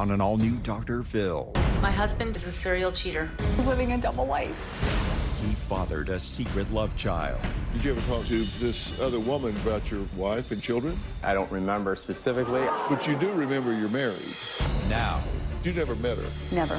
on an all-new Dr. Phil. My husband is a serial cheater. He's living a double life. He fathered a secret love child. Did you ever talk to this other woman about your wife and children? I don't remember specifically. But you do remember you're married. Now, You never met her. Never.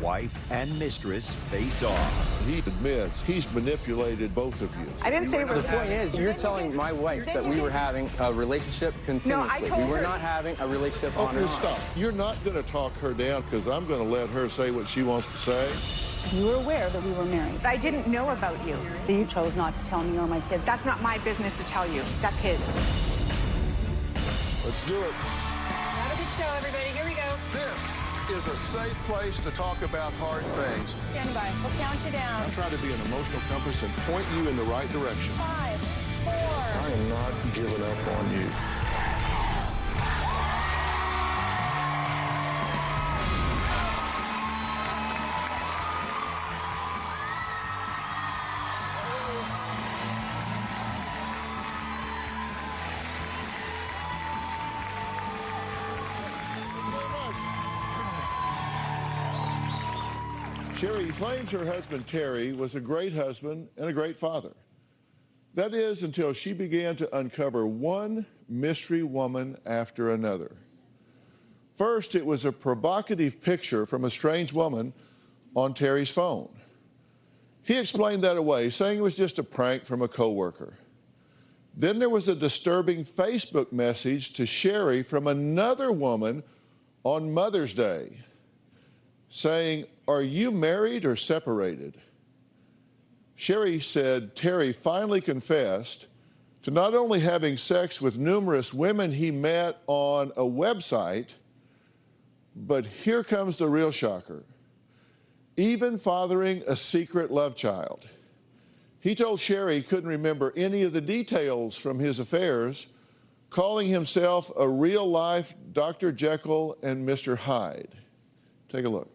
wife and mistress face off. He admits he's manipulated both of you. I didn't say it was The point is, you're telling my wife that we were having a relationship continuously. told We were her. not having a relationship on and Okay, on. stop. You're not going to talk her down because I'm going to let her say what she wants to say. You were aware that we were married. I didn't know about you. You chose not to tell me or my kids. That's not my business to tell you. That's his. Let's do it. Have a good show, everybody. Here we go. This is a safe place to talk about hard things. Stand by. We'll count you down. I'm trying to be an emotional compass and point you in the right direction. 5, 4. I am not giving up on you. Sherry claims her husband, Terry, was a great husband and a great father. That is, until she began to uncover one mystery woman after another. First, it was a provocative picture from a strange woman on Terry's phone. He explained that away, saying it was just a prank from a coworker. Then there was a disturbing Facebook message to Sherry from another woman on Mother's Day, saying, "Are you married or separated?" Sherry said Terry finally confessed to not only having sex with numerous women he met on a website, but here comes the real shocker, even fathering a secret love child. He told Sherry he couldn't remember any of the details from his affairs, calling himself a real-life Dr. Jekyll and Mr. Hyde. Take a look.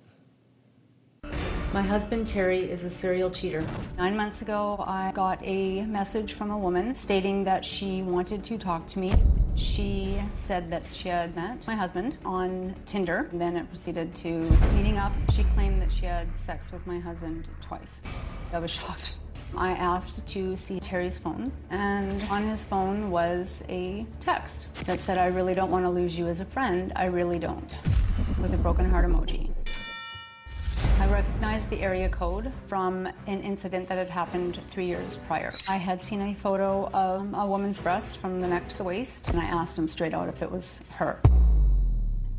My husband, Terry, is a serial cheater. 9 months ago, I got a message from a woman stating that she wanted to talk to me. She said that she had met my husband on Tinder. Then it proceeded to meeting up. She claimed that she had sex with my husband twice. I was shocked. I asked to see Terry's phone, and on his phone was a text that said, "I really don't want to lose you as a friend. I really don't," with a broken heart emoji. I recognized the area code from an incident that had happened 3 years prior. I had seen a photo of a woman's breasts from the neck to the waist, and I asked him straight out if it was her.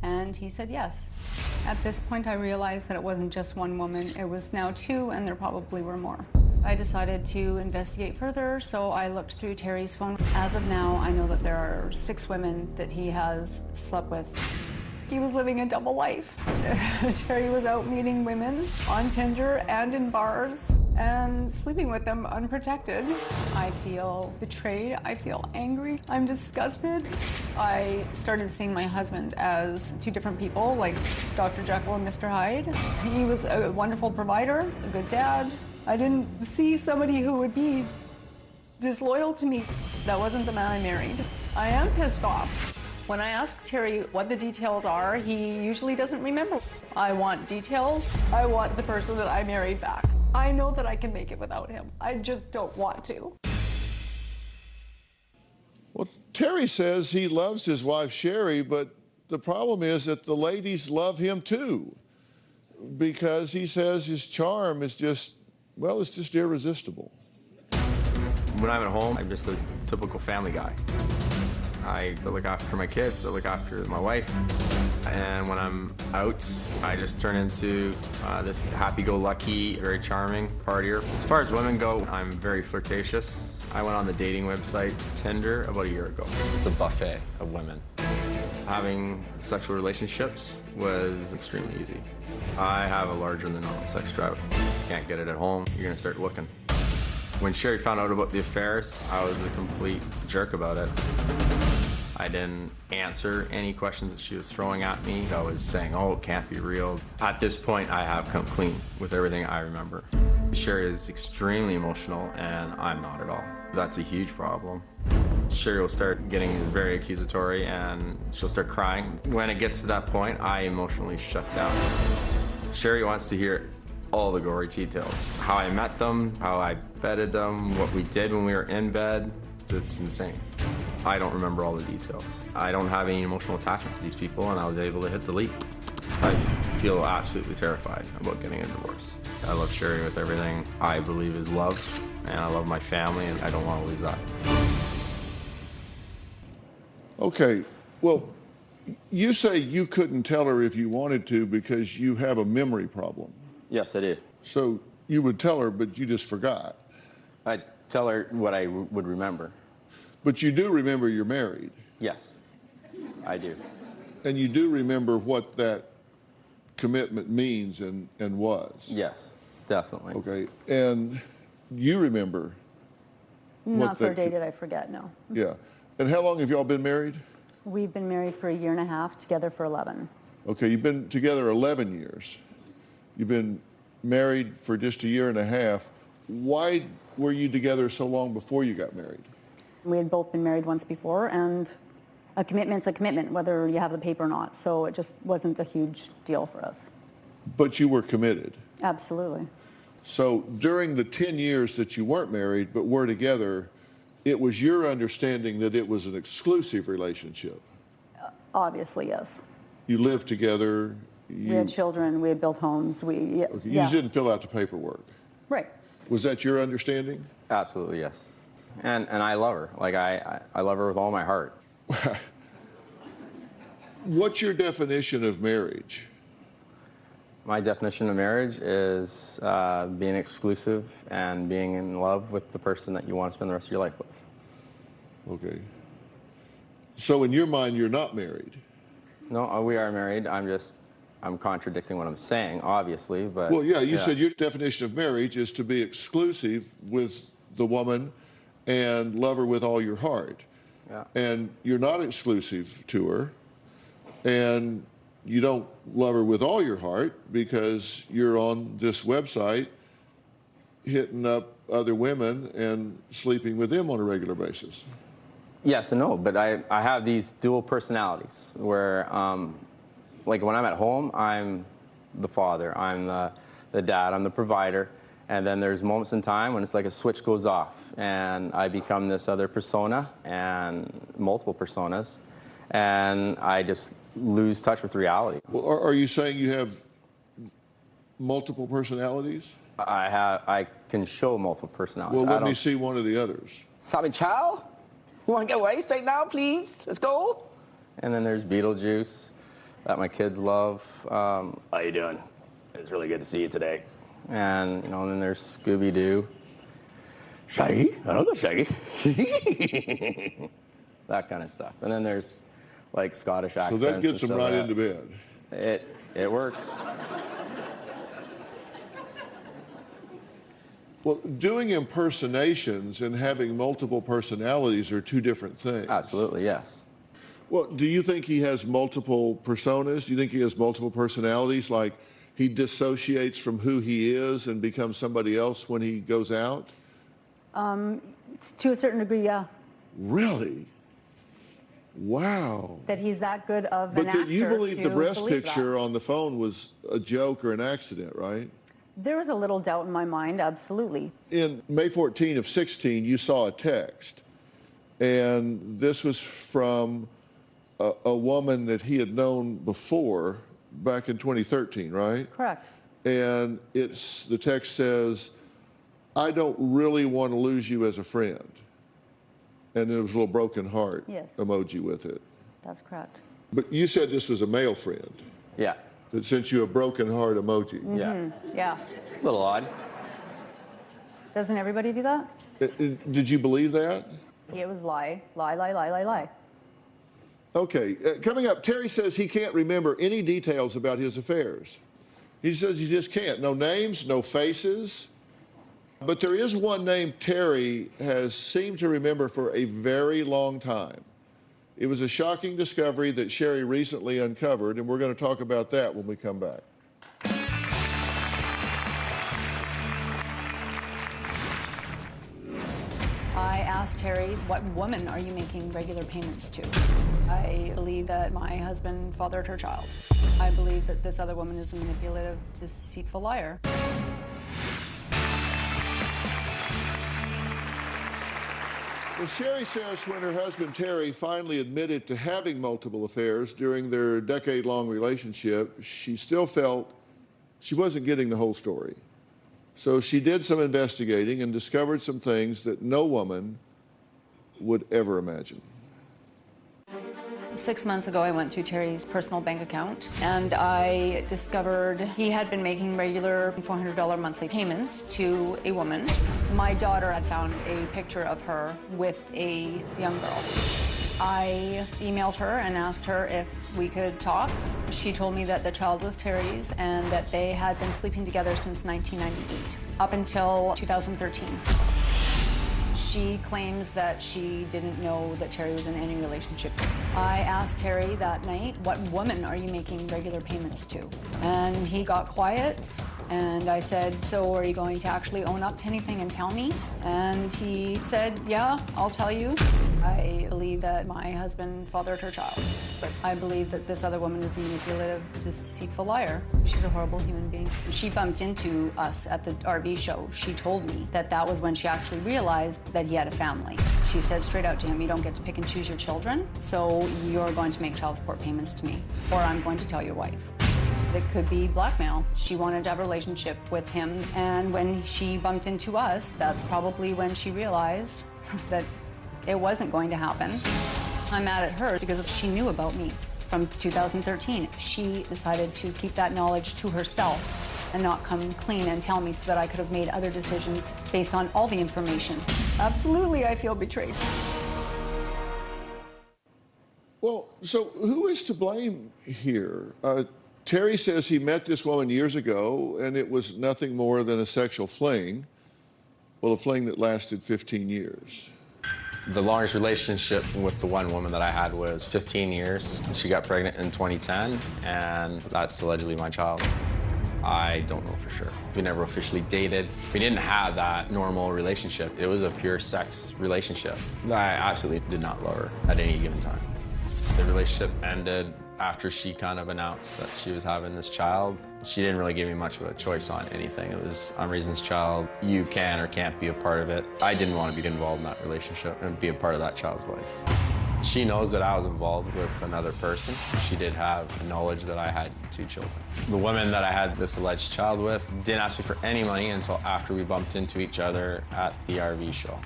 And he said yes. At this point, I realized that it wasn't just one woman. It was now two, and there probably were more. I decided to investigate further, so I looked through Terry's phone. As of now, I know that there are 6 women that he has slept with. He was living a double life. Terry was out meeting women on Tinder and in bars and sleeping with them unprotected. I feel betrayed. I feel angry. I'm disgusted. I started seeing my husband as 2 different people, like Dr. Jekyll and Mr. Hyde. He was a wonderful provider, a good dad. I didn't see somebody who would be disloyal to me. That wasn't the man I married. I am pissed off. When I ask Terry what the details are, he usually doesn't remember. I want details. I want the person that I married back. I know that I can make it without him. I just don't want to. Well, Terry says he loves his wife, Sherry, but the problem is that the ladies love him too, because he says his charm is just, well, it's just irresistible. When I'm at home, I'm just a typical family guy. I look after my kids, I look after my wife, and when I'm out, I just turn into this happy-go-lucky, very charming partier. As far as women go, I'm very flirtatious. I went on the dating website Tinder about a year ago. It's a buffet of women. Having sexual relationships was extremely easy. I have a larger-than-normal sex drive. Can't get it at home, you're gonna start looking. When Sherry found out about the affairs, I was a complete jerk about it. I didn't answer any questions that she was throwing at me. I was saying, oh, it can't be real. At this point, I have come clean with everything I remember. Sherry is extremely emotional, and I'm not at all. That's a huge problem. Sherry will start getting very accusatory and she'll start crying. When it gets to that point, I emotionally shut down. Sherry wants to hear all the gory details. How I met them, how I bedded them, what we did when we were in bed. It's insane. I don't remember all the details. I don't have any emotional attachment to these people, and I was able to hit delete. I feel absolutely terrified about getting a divorce. I love Sherry with everything I believe is love, and I love my family, and I don't want to lose that. Okay, well, you say you couldn't tell her if you wanted to because you have a memory problem. Yes, I do. So you would tell her, but you just forgot. I'd tell her what I would remember. But you do remember you're married. Yes, I do. And you do remember what that commitment means and was. Yes, definitely. Okay, and you remember Not for a day did I forget, no. Yeah. And how long have y'all been married? We've been married for 1.5 years, together for 11. Okay, you've been together 11 years. You've been married for just 1.5 years. Why were you together so long before you got married? We had both been married once before, and a commitment's a commitment, whether you have the paper or not. So it just wasn't a huge deal for us. But you were committed. Absolutely. So during the 10 years that you weren't married but were together, it was your understanding that it was an exclusive relationship. Obviously, yes. You lived together. We had children. We had built homes. You just didn't fill out the paperwork. Right. Was that your understanding? Absolutely, yes. And I love her. Like, I love her with all my heart. What's your definition of marriage? My definition of marriage is being exclusive and being in love with the person that you want to spend the rest of your life with. Okay. So in your mind, you're not married? No, we are married. I'm contradicting what I'm saying, obviously, but... Well, yeah, you said your definition of marriage is to be exclusive with the woman and love her with all your heart. Yeah. And you're not exclusive to her, and you don't love her with all your heart because you're on this website hitting up other women and sleeping with them on a regular basis. Yes and no, but I have these dual personalities where, like when I'm at home, I'm the father, I'm the dad, I'm the provider, and then there's moments in time when it's like a switch goes off and I become this other persona and multiple personas, and I just lose touch with reality. Well, are you saying you have multiple personalities? I can show multiple personalities. Well, let me see one of the others. Sorry, child. You want to get away straight now, please? Let's go. And then there's Beetlejuice that my kids love. How you doing? It's really good to see you today. And, then there's Scooby-Doo. Shaggy? I know the Shaggy. That kind of stuff. And then there's, like, Scottish accents. So that gets them right into bed. It works. Well, doing impersonations and having multiple personalities are two different things. Absolutely, yes. Well, do you think he has multiple personas? Do you think he has multiple personalities? Like he dissociates from who he is and becomes somebody else when he goes out? To a certain degree, yeah. Really? Wow. That he's that good of an actor. But you believe the breast believe picture that. on the phone was a joke or an accident, right? There was a little doubt in my mind, absolutely. In May 14 of 16, you saw a text, and this was from a woman that he had known before back in 2013, right? Correct. And the text says, "I don't really want to lose you as a friend." And there was a little broken heart emoji with it. That's correct. But you said this was a male friend. Yeah. That sent you a broken heart emoji. Mm-hmm. Yeah. Yeah. A little odd. Doesn't everybody do that? Did you believe that? It was lie. Lie, lie, lie, lie, lie. Okay, coming up, Terry says he can't remember any details about his affairs. He says he just can't. No names, no faces. But there is one name Terry has seemed to remember for a very long time. It was a shocking discovery that Sherry recently uncovered, and we're going to talk about that when we come back. I asked Terry, what woman are you making regular payments to? I believe that my husband fathered her child. I believe that this other woman is a manipulative, deceitful liar. Well, Sherry says when her husband Terry finally admitted to having multiple affairs during their decade-long relationship, she still felt she wasn't getting the whole story. So she did some investigating and discovered some things that no woman would ever imagine. 6 months ago, I went through Terry's personal bank account, and I discovered he had been making regular $400 monthly payments to a woman. My daughter had found a picture of her with a young girl. I emailed her and asked her if we could talk. She told me that the child was Terry's and that they had been sleeping together since 1998, up until 2013. She claims that she didn't know that Terry was in any relationship. I asked Terry that night, what woman are you making regular payments to? And he got quiet, and I said, so are you going to actually own up to anything and tell me? And he said, yeah, I'll tell you. I believe that my husband fathered her child. But I believe that this other woman is a manipulative, deceitful liar. She's a horrible human being. She bumped into us at the RV show. She told me that that was when she actually realized that he had a family. She said straight out to him, you don't get to pick and choose your children, so you're going to make child support payments to me, or I'm going to tell your wife. It could be blackmail. She wanted to have a relationship with him, and when she bumped into us, that's probably when she realized that it wasn't going to happen. I'm mad at her because she knew about me from 2013. She decided to keep that knowledge to herself and not come clean and tell me so that I could have made other decisions based on all the information. Absolutely, I feel betrayed. Well, so who is to blame here? Terry says he met this woman years ago, and it was nothing more than a sexual fling. Well, a fling that lasted 15 years. The longest relationship with the one woman that I had was 15 years. She got pregnant in 2010, and that's allegedly my child. I don't know for sure. We never officially dated. We didn't have that normal relationship. It was a pure sex relationship. I absolutely did not love her at any given time. The relationship ended after she kind of announced that she was having this child. She didn't really give me much of a choice on anything. It was, I'm raising this child. You can or can't be a part of it. I didn't want to be involved in that relationship and be a part of that child's life. She knows that I was involved with another person. She did have knowledge that I had 2 children. The woman that I had this alleged child with didn't ask me for any money until after we bumped into each other at the RV show.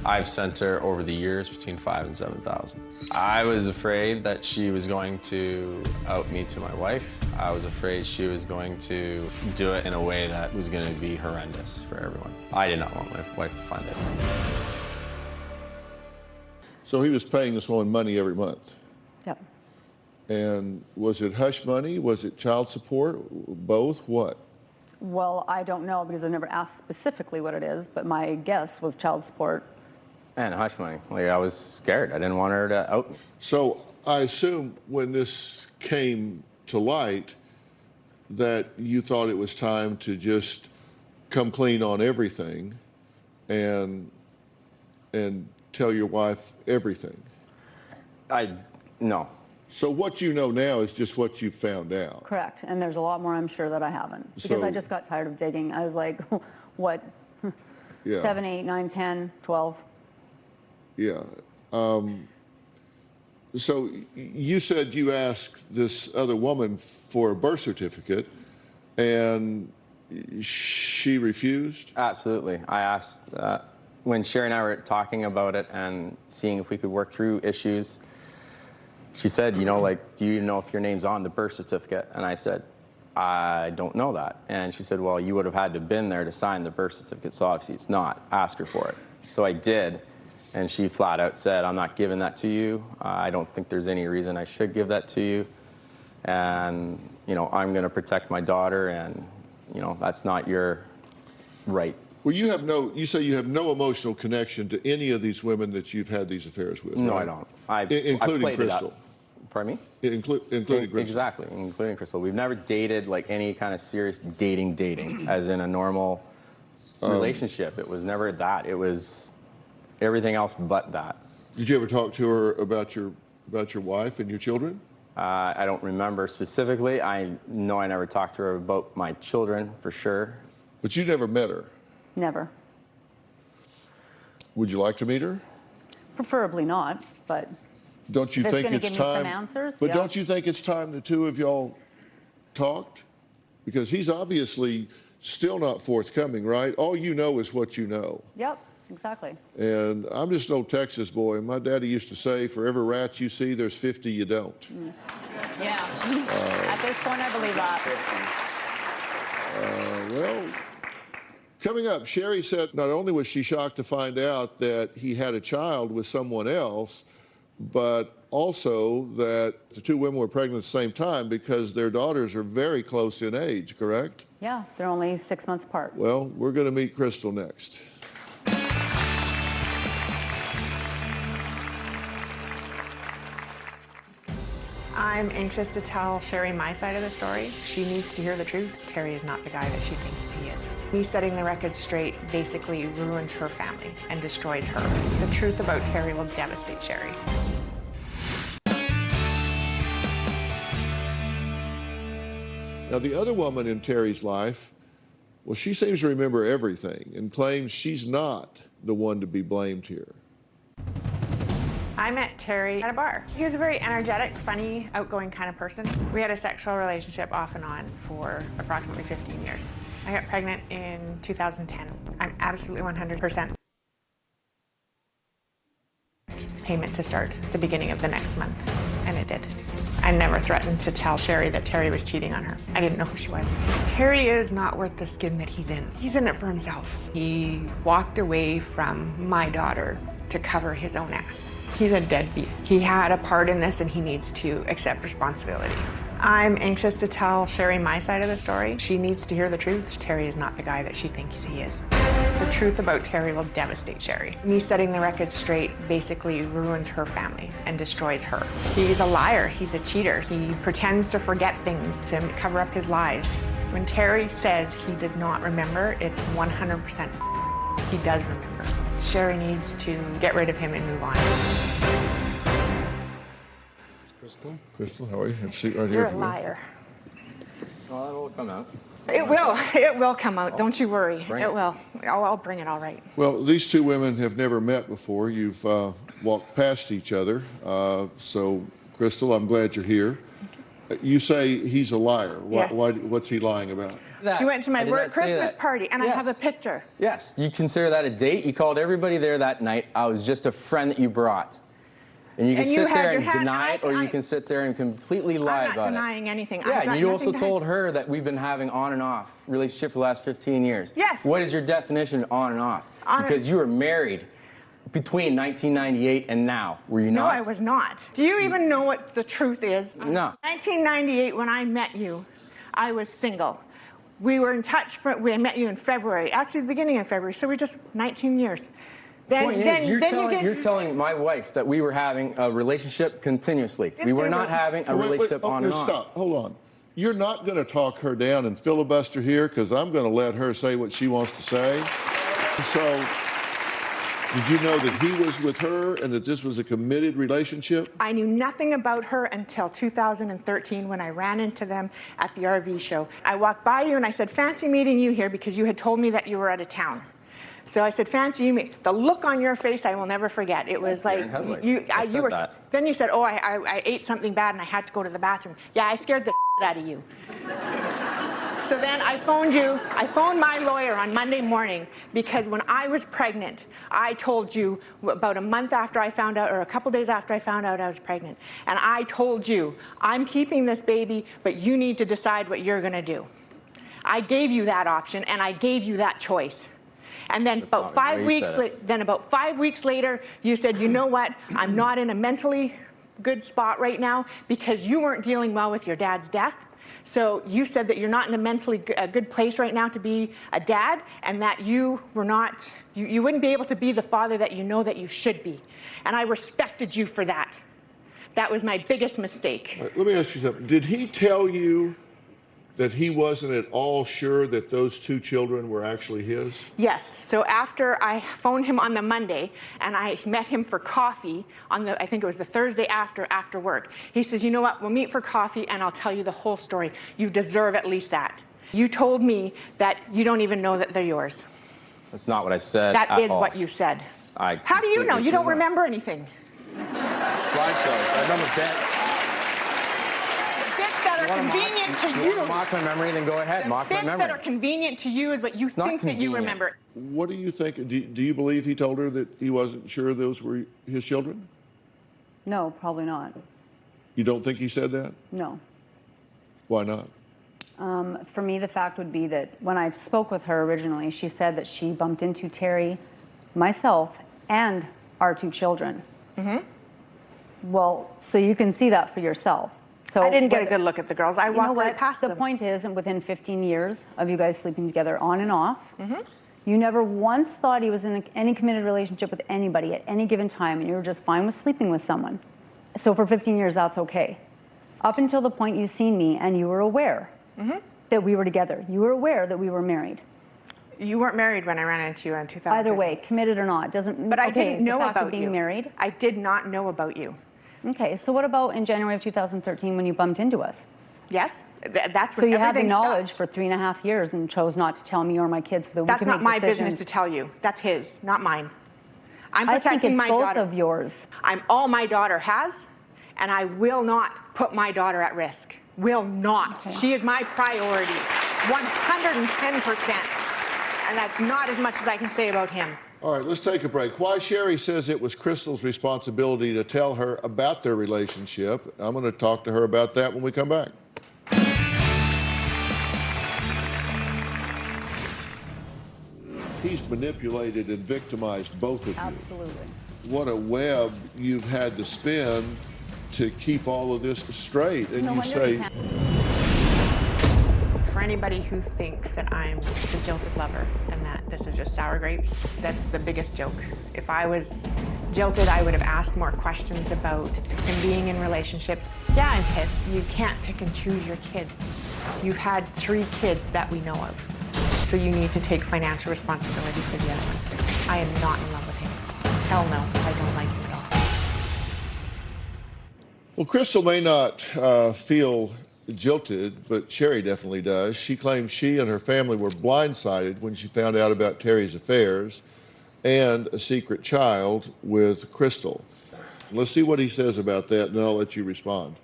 I've sent her over the years between $5,000 and $7,000. I was afraid that she was going to out me to my wife. I was afraid she was going to do it in a way that was going to be horrendous for everyone. I did not want my wife to find it. So he was paying this woman money every month. Yep. And was it hush money? Was it child support? Both? What? Well, I don't know because I've never asked specifically what it is, but my guess was child support. And hush money. Like, I was scared. I didn't want her to out me. So I assume when this came to light that you thought it was time to just come clean on everything and tell your wife everything. No. So what you know now is just what you found out. Correct. And there's a lot more I'm sure that I haven't. Because I just got tired of dating. I was like, what, Yeah. 7, 8, 9, 10, 12. Yeah. So you said you asked this other woman for a birth certificate, and she refused? Absolutely. I asked, when Sherry and I were talking about it and seeing if we could work through issues, she said, you know, like, do you know if your name's on the birth certificate? And I said, I don't know that. And she said, well, you would have had to have been there to sign the birth certificate, so obviously it's not. Ask her for it. So I did. And she flat out said, I'm not giving that to you. I don't think there's any reason I should give that to you. And, you know, I'm going to protect my daughter, and, you know, that's not your right. Well, you say you have no emotional connection to any of these women that you've had these affairs with, No, right? I don't. Including Crystal. Pardon me? Including Crystal. Exactly, including Crystal. We've never dated like any kind of serious dating, as in a normal relationship. It was never that. It was everything else but that. Did you ever talk to her about your wife and your children? I don't remember specifically. I know I never talked to her about my children, for sure. But you never met her? Never. Would you like to meet her? Preferably not, but don't you think it's time? Some answers? But yeah. don't you think it's time the two of y'all talked? Because he's obviously still not forthcoming, right? All you know is what you know. Yep, exactly. And I'm just an old Texas boy. My daddy used to say, for every rat you see, there's 50 you don't. Yeah. At this point, I believe that. Well, coming up, Sherry said not only was she shocked to find out that he had a child with someone else, but also that the two women were pregnant at the same time because their daughters are very close in age, correct? Yeah, they're only 6 months apart. Well, we're going to meet Crystal next. I'm anxious to tell Sherry my side of the story. She needs to hear the truth. Terry is not the guy that she thinks he is. Me setting the record straight basically ruins her family and destroys her. The truth about Terry will devastate Sherry. Now, the other woman in Terry's life, well, she seems to remember everything and claims she's not the one to be blamed here. I met Terry at a bar. He was a very energetic, funny, outgoing kind of person. We had a sexual relationship off and on for approximately 15 years. I got pregnant in 2010. I'm absolutely 100% payment to start the beginning of the next month, and it did. I never threatened to tell Sherry that Terry was cheating on her. I didn't know who she was. Terry is not worth the skin that he's in. He's in it for himself. He walked away from my daughter to cover his own ass. He's a deadbeat. He had a part in this and he needs to accept responsibility. I'm anxious to tell Sherry my side of the story. She needs to hear the truth. Terry is not the guy that she thinks he is. The truth about Terry will devastate Sherry. Me setting the record straight basically ruins her family and destroys her. He's a liar. He's a cheater. He pretends to forget things to cover up his lies. When Terry says he does not remember, it's 100% he does remember. Sherry needs to get rid of him and move on. Crystal? Crystal, how are you? Have a seat right here. You're a liar. Well, that will come out. It will come out. Don't you worry. It will. I'll bring it all right. Well, these two women have never met before. You've walked past each other. So, Crystal, I'm glad you're here. You say he's a liar. Yes. What's he lying about? You went to my work Christmas party, and I have a picture. Yes. You consider that a date? You called everybody there that night. I was just a friend that you brought. And you can sit there and deny it, or you can sit there and completely lie about it. I'm not denying anything. Yeah, and you also told her that we've been having on and off relationship for the last 15 years. Yes. What is your definition of on and off? Because you were married between 1998 and now, were you not? No, I was not. Do you even know what the truth is? No. 1998, when I met you, I was single. We were in touch, I met you in February, actually the beginning of February, so we're just 19 years. You're telling my wife that we were having a relationship continuously. We were not having a relationship on and off. Stop. Hold on. You're not going to talk her down and filibuster here because I'm going to let her say what she wants to say. So, did you know that he was with her and that this was a committed relationship? I knew nothing about her until 2013 when I ran into them at the RV show. I walked by you and I said, fancy meeting you here because you had told me that you were out of town. So I said, fancy you meet. The look on your face, I will never forget. It was like, you were, then you said, oh, I ate something bad and I had to go to the bathroom. Yeah, I scared the out of you. So then I phoned my lawyer on Monday morning because when I was pregnant, I told you about a month after I found out, or a couple days after I found out I was pregnant, and I told you, I'm keeping this baby, but you need to decide what you're gonna do. I gave you that option and I gave you that choice. And then about 5 weeks later, you said, you know what, I'm not in a mentally good spot right now because you weren't dealing well with your dad's death. So you said that you're not in a mentally good place right now to be a dad, and that you were not, you wouldn't be able to be the father that you know that you should be. And I respected you for that. That was my biggest mistake. Let me ask you something. Did he tell you that he wasn't at all sure that those 2 children were actually his? Yes. So after I phoned him on the Monday and I met him for coffee on the, I think it was the Thursday after work, he says, you know what, we'll meet for coffee and I'll tell you the whole story. You deserve at least that. You told me that you don't even know that they're yours. That's not what I said. That is what you said. How do you know? You don't remember anything. Slideshows. I remember bits. Bits that are convenient to you. Mock my memory, then go ahead. Mock my Bits memory. that are convenient to you is what you think that you remember. What do you think? Do you believe he told her that he wasn't sure those were his children? No, probably not. You don't think he said that? No. Why not? For me, the fact would be that when I spoke with her originally, she said that she bumped into Terry, myself, and our 2 children. Mm-hmm. Well, so you can see that for yourself. So I didn't get a good look at the girls. I walked right past them. The point is, and within 15 years of you guys sleeping together on and off, you never once thought he was in any committed relationship with anybody at any given time, and you were just fine with sleeping with someone. So for 15 years, that's okay. Up until the point you seen me and you were aware that we were together. You were aware that we were married. You weren't married when I ran into you in 2000. Either way, committed or not, doesn't. But I didn't know about of being you. Married. I did not know about you. Okay, so what about in January of 2013 when you bumped into us? Yes, that's so when you had the everything knowledge stopped. for 3.5 years and chose not to tell me or my kids so that we That's could not make my decisions. business to tell you. That's his, not mine. I'm I think protecting it's my both daughter. of yours. I'm all my daughter has, and I will not put my daughter at risk. Will not. Okay. She is my priority, 110%. And that's not as much as I can say about him. All right, let's take a break. Why Sherry says it was Crystal's responsibility to tell her about their relationship. I'm going to talk to her about that when we come back. He's manipulated and victimized both of you. Absolutely. What a web you've had to spin to keep all of this straight. And you say... For anybody who thinks that I'm the jilted lover and that this is just sour grapes, that's the biggest joke. If I was jilted, I would have asked more questions about him being in relationships. Yeah, I'm pissed. You can't pick and choose your kids. You've had 3 kids that we know of. So you need to take financial responsibility for the other one. I am not in love with him. Hell no, I don't like him at all. Well, Crystal may not feel jilted, but Sherry definitely does. She claims she and her family were blindsided when she found out about Terry's affairs and a secret child with Crystal. Let's see what he says about that, and then I'll let you respond.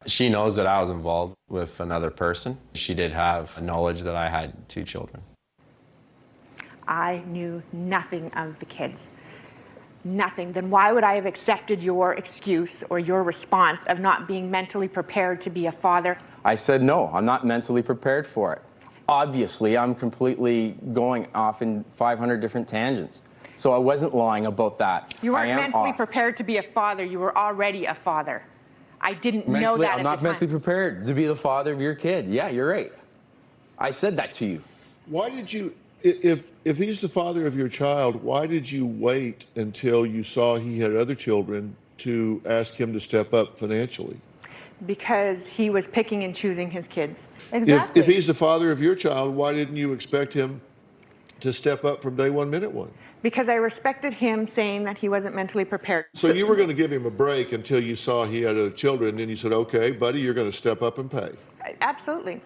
She knows that I was involved with another person. She did have knowledge that I had 2 children. I knew nothing of the kids. Nothing. Then why would I have accepted your excuse or your response of not being mentally prepared to be a father? I said, no, I'm not mentally prepared for it. Obviously, I'm completely going off in 500 different tangents. So I wasn't lying about that. You weren't mentally prepared to be a father. You were already a father. I didn't know that at the time. I'm not mentally prepared to be the father of your kid. Yeah, you're right. I said that to you. Why did you... If he's the father of your child, why did you wait until you saw he had other children to ask him to step up financially? Because he was picking and choosing his kids. Exactly. If he's the father of your child, why didn't you expect him to step up from day one, minute one? Because I respected him saying that he wasn't mentally prepared. So you were going to give him a break until you saw he had other children, and then you said, okay, buddy, you're going to step up and pay. Absolutely.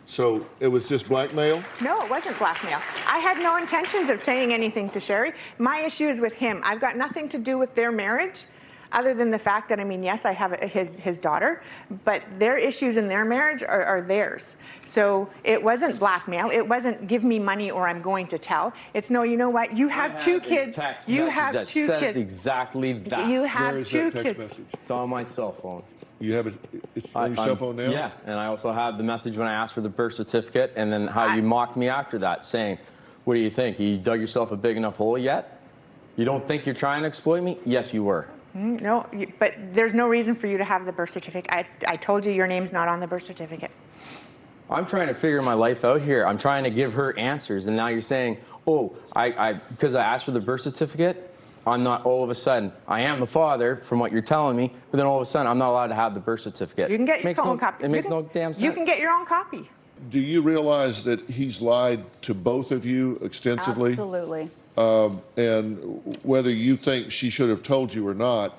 So it was just blackmail? No, it wasn't blackmail. I had no intentions of saying anything to Sherry. My issue is with him. I've got nothing to do with their marriage, other than the fact that, I mean, yes, I have his daughter, but their issues in their marriage are theirs. So it wasn't blackmail. It wasn't give me money or I'm going to tell. It's no, you know what? You have 2 kids. You have 2 says kids. Exactly that. You have Where is 2 that text kids. message? It's on my cell phone. You have it on your cell phone now? Yeah, and I also have the message when I asked for the birth certificate, and then how you mocked me after that, saying, what do you think? You dug yourself a big enough hole yet? You don't think you're trying to exploit me? Yes, you were. No, but there's no reason for you to have the birth certificate. I told you your name's not on the birth certificate. I'm trying to figure my life out here. I'm trying to give her answers, and now you're saying, oh, because I asked for the birth certificate, I'm not all of a sudden, I am the father from what you're telling me, but then all of a sudden I'm not allowed to have the birth certificate. You can get your own copy. It makes no damn sense. You can get your own copy. Do you realize that he's lied to both of you extensively? Absolutely. And whether you think she should have told you or not,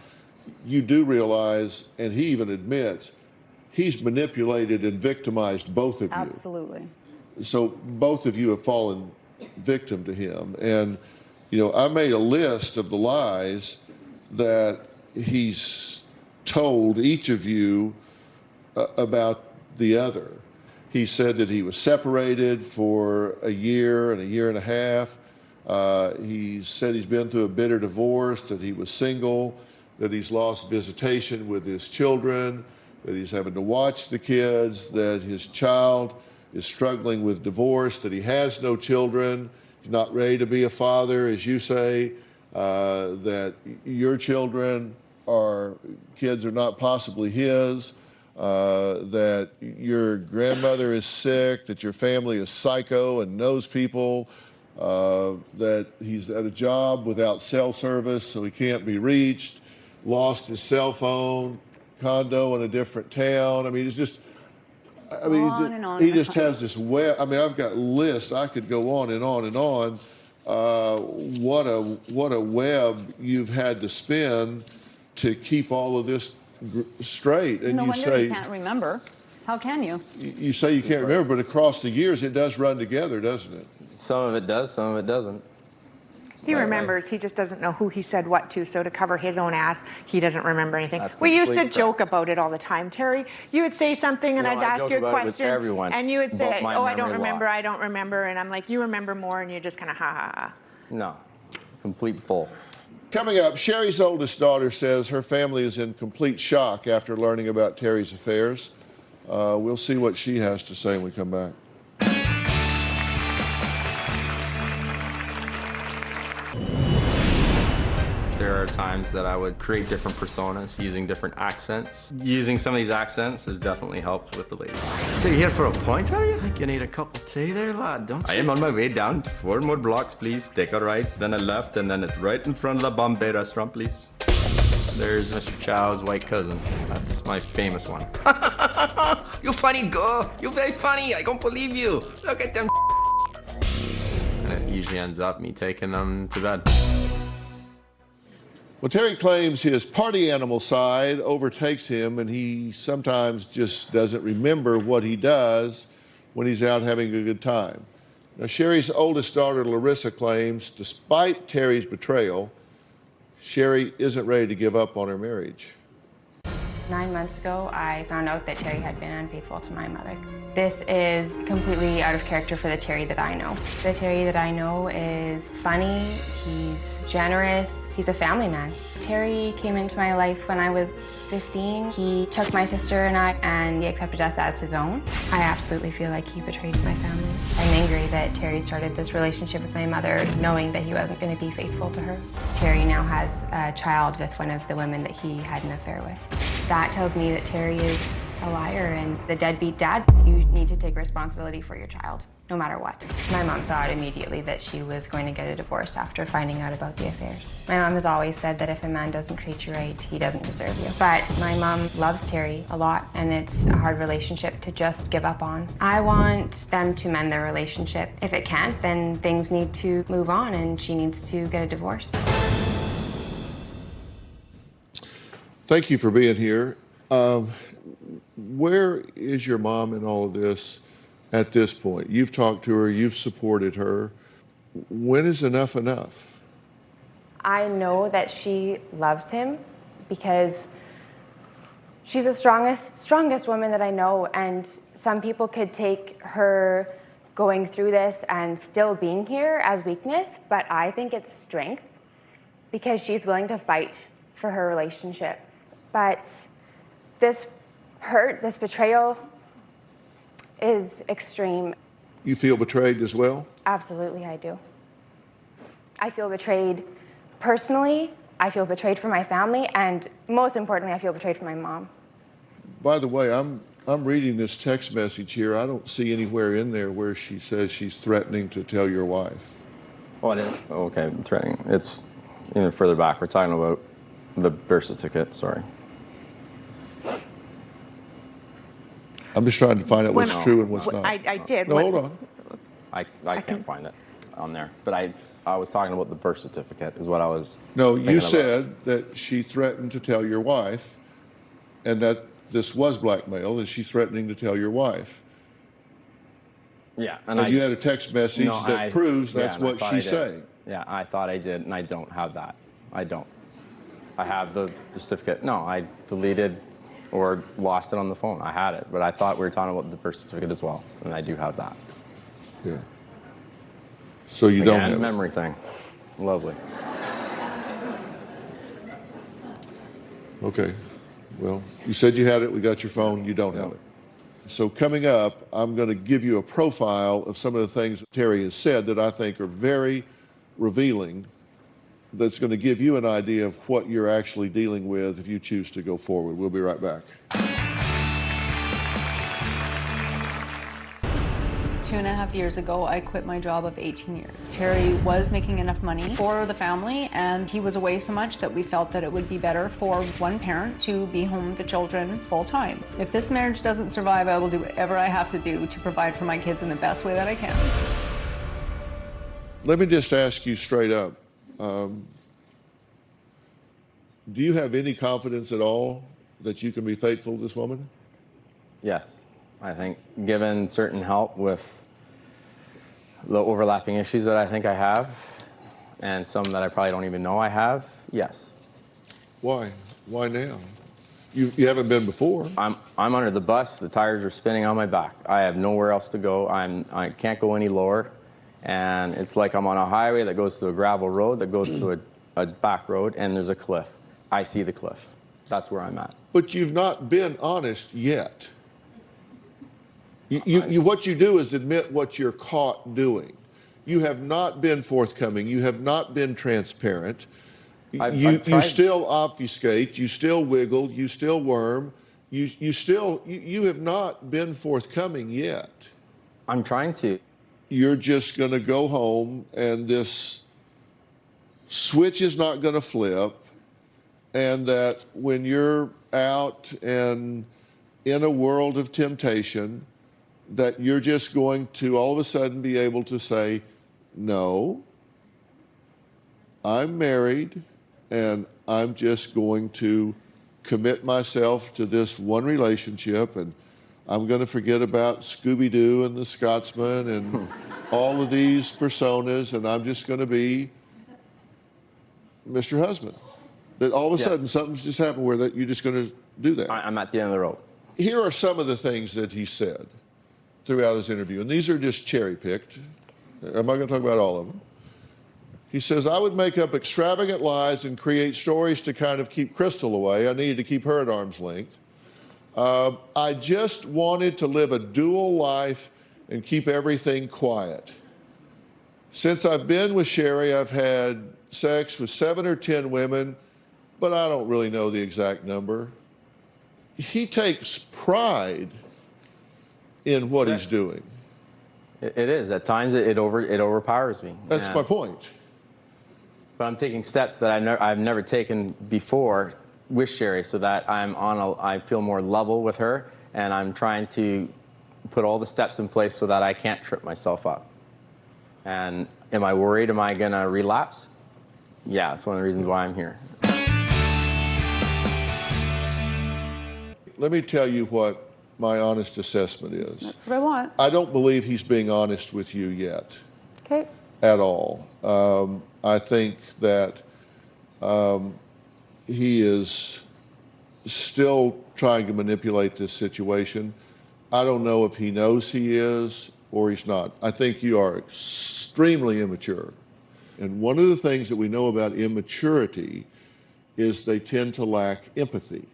you do realize, and he even admits, he's manipulated and victimized both of you. Absolutely. So both of you have fallen victim to him. And, you know, I made a list of the lies that he's told each of you about the other. He said that he was separated for a year and a half. He said he's been through a bitter divorce, that he was single, that he's lost visitation with his children, that he's having to watch the kids, that his child is struggling with divorce, that he has no children, he's not ready to be a father, as you say, that your kids are not possibly his, that your grandmother is sick, that your family is psycho and knows people, that he's at a job without cell service so he can't be reached, lost his cell phone, condo in a different town. I mean, it's just, he just has this web. I mean, I've got lists. I could go on and on and on. What a web you've had to spin to keep all of this straight. And No you wonder say you can't remember. How can you? You say you can't remember, but across the years it does run together, doesn't it? Some of it does, some of it doesn't. He remembers, he just doesn't know who he said what to, so to cover his own ass, he doesn't remember anything. We used to joke about it all the time, Terry. You would say something and I'd ask you a question, and you would say, oh, I don't remember, and I'm like, you remember more, and you're just kind of ha ha ha. No, complete bull. Coming up, Sherry's oldest daughter says her family is in complete shock after learning about Terry's affairs. We'll see what she has to say when we come back. There are times that I would create different personas using different accents. Using some of these accents has definitely helped with the ladies. So you're here for a point, are you? I think you need a cup of tea there, lad, don't you? I am on my way down. 4 more blocks, please. Take a right, then a left, and then it's right in front of the Bombay restaurant, please. There's Mr. Chow's white cousin. That's my famous one. You funny girl. You very funny. I can't believe you. Look at them. And it usually ends up me taking them to bed. Well, Terry claims his party animal side overtakes him, and he sometimes just doesn't remember what he does when he's out having a good time. Now, Sherry's oldest daughter, Larissa, claims despite Terry's betrayal, Sherry isn't ready to give up on her marriage. 9 months ago, I found out that Terry had been unfaithful to my mother. This is completely out of character for the Terry that I know. The Terry that I know is funny, he's generous, he's a family man. Terry came into my life when I was 15. He took my sister and I, and he accepted us as his own. I absolutely feel like he betrayed my family. I'm angry that Terry started this relationship with my mother knowing that he wasn't going to be faithful to her. Terry now has a child with one of the women that he had an affair with. That tells me that Terry is a liar and the deadbeat dad. You need to take responsibility for your child, no matter what. My mom thought immediately that she was going to get a divorce after finding out about the affair. My mom has always said that if a man doesn't treat you right, he doesn't deserve you. But my mom loves Terry a lot, and it's a hard relationship to just give up on. I want them to mend their relationship. If it can't, then things need to move on, and she needs to get a divorce. Thank you for being here. Where is your mom in all of this at this point? You've talked to her, you've supported her. When is enough enough? I know that she loves him because she's the strongest woman that I know, and some people could take her going through this and still being here as weakness, but I think it's strength because she's willing to fight for her relationship. But this hurt, this betrayal is extreme. You feel betrayed as well? Absolutely, I do. I feel betrayed personally, I feel betrayed for my family, and most importantly, I feel betrayed for my mom. By the way, I'm reading this text message here. I don't see anywhere in there where she says she's threatening to tell your wife. Oh, it is? Okay, threatening. It's even further back. We're talking about the birth certificate, sorry. I'm just trying to find out what's true and what's not. I did. No, hold on. I can't find it on there. But I was talking about the birth certificate is what I was No, you about. said that she threatened to tell your wife, and that this was blackmail, and she's threatening to tell your wife. Yeah. And you had a text message that proves that's what she's saying. Yeah, I thought I did, and I don't have that. I don't. I have the certificate. No, I deleted or lost it on the phone. I had it, but I thought we were talking about the birth certificate as well, and I do have that. Yeah. So you don't have it. Memory thing. Lovely. Okay. Well, you said you had it. We got your phone. You don't have it. So coming up, I'm going to give you a profile of some of the things that Terry has said that I think are very revealing, that's going to give you an idea of what you're actually dealing with if you choose to go forward. We'll be right back. 2.5 years ago, I quit my job of 18 years. Terry was making enough money for the family, and he was away so much that we felt that it would be better for one parent to be home with the children full time. If this marriage doesn't survive, I will do whatever I have to do to provide for my kids in the best way that I can. Let me just ask you straight up. Do you have any confidence at all that you can be faithful to this woman? Yes. I think given certain help with the overlapping issues that I think I have, and some that I probably don't even know I have, yes. Why? Why now? You haven't been before. I'm under the bus. The tires are spinning on my back. I have nowhere else to go. I can't go any lower. And it's like I'm on a highway that goes to a gravel road that goes to a back road, and there's a cliff. I see the cliff. That's where I'm at. But you've not been honest yet. What you do is admit what you're caught doing. You have not been forthcoming. You have not been transparent. You still obfuscate. You still wiggle. You still worm. You have not been forthcoming yet. I'm trying to. You're just going to go home, and this switch is not going to flip, and that when you're out and in a world of temptation, that you're just going to all of a sudden be able to say, no, I'm married, and I'm just going to commit myself to this one relationship, and I'm going to forget about Scooby-Doo and the Scotsman and all of these personas, and I'm just going to be Mr. Husband. That all of a sudden something's just happened where that you're just going to do that. I'm at the end of the road. Here are some of the things that he said throughout his interview, and these are just cherry-picked. I'm not going to talk about all of them. He says, I would make up extravagant lies and create stories to kind of keep Crystal away. I needed to keep her at arm's length. I just wanted to live a dual life and keep everything quiet. Since I've been with Sherry, I've had sex with 7 or 10 women, but I don't really know the exact number. He takes pride in what he's doing. It is. At times, it overpowers me. That's my point. But I'm taking steps that I've never taken before with Sherry, so that I feel more level with her, and I'm trying to put all the steps in place so that I can't trip myself up. And am I worried? Am I going to relapse? Yeah, that's one of the reasons why I'm here. Let me tell you what my honest assessment is. That's what I want. I don't believe he's being honest with you yet. Okay. At all. I think that he is still trying to manipulate this situation. I don't know if he knows he is or he's not. I think you are extremely immature. And one of the things that we know about immaturity is they tend to lack empathy.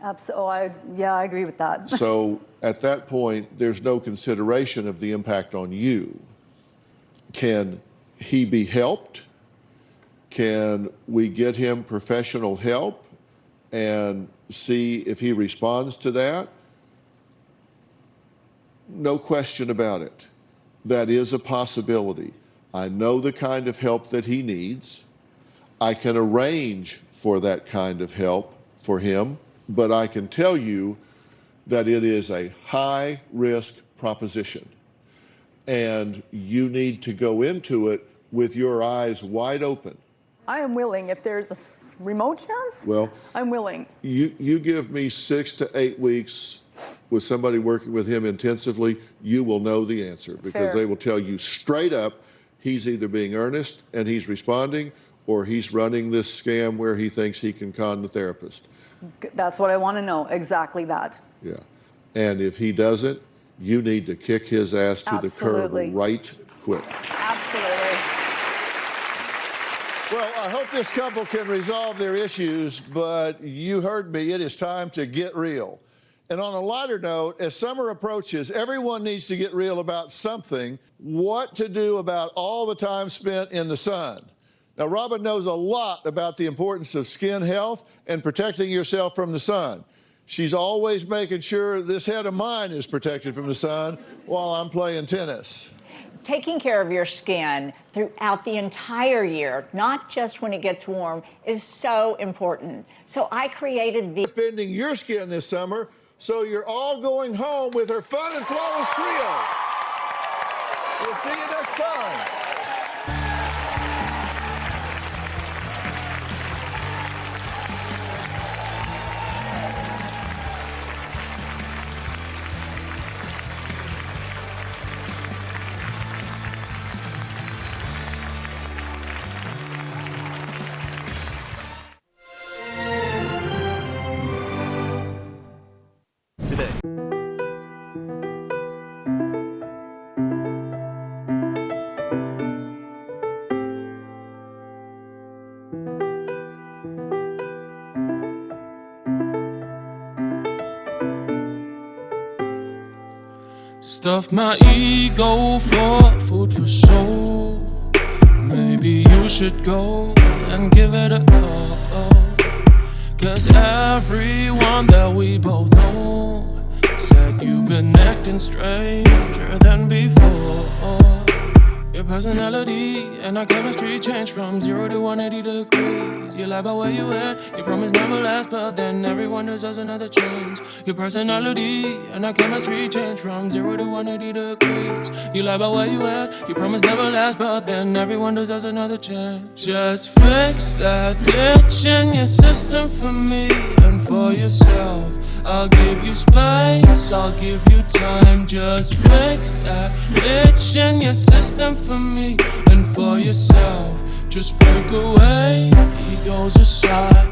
Absolutely. I agree with that. So at that point, there's no consideration of the impact on you. Can he be helped? Can we get him professional help and see if he responds to that? No question about it. That is a possibility. I know the kind of help that he needs. I can arrange for that kind of help for him, but I can tell you that it is a high-risk proposition, and you need to go into it with your eyes wide open. I am willing. If there's a remote chance, Well, I'm willing. You give me 6 to 8 weeks with somebody working with him intensively, you will know the answer, because Fair. they will tell you straight up he's either being earnest and he's responding, or he's running this scam where he thinks he can con the therapist. That's what I want to know, exactly that. Yeah. And if he doesn't, you need to kick his ass to Absolutely. the curb right quick. Absolutely. Well, I hope this couple can resolve their issues, but you heard me. It is time to get real. And on a lighter note, as summer approaches, everyone needs to get real about something. What to do about all the time spent in the sun. Now, Robin knows a lot about the importance of skin health and protecting yourself from the sun. She's always making sure this head of mine is protected from the sun while I'm playing tennis. Taking care of your skin throughout the entire year, not just when it gets warm, is so important. So I created the Defending your skin this summer, so you're all going home with her fun and flawless trio. We'll see you next time. Stuff my ego for food for show. Maybe you should go and give it a go. 'Cause everyone that we both know said you've been acting stranger than before. Your personality and our chemistry changed from 0 to 180 degrees. You lie about where you at, you promise never last, but then everyone deserves another chance. Your personality and our chemistry changed from 0 to 180 degrees. You lie about where you at, you promise never last, but then everyone deserves another chance. Just fix that glitch in your system for me and for yourself. I'll give you space, I'll give you time. Just fix that glitch in your system for me and for yourself. Just break away, egos aside.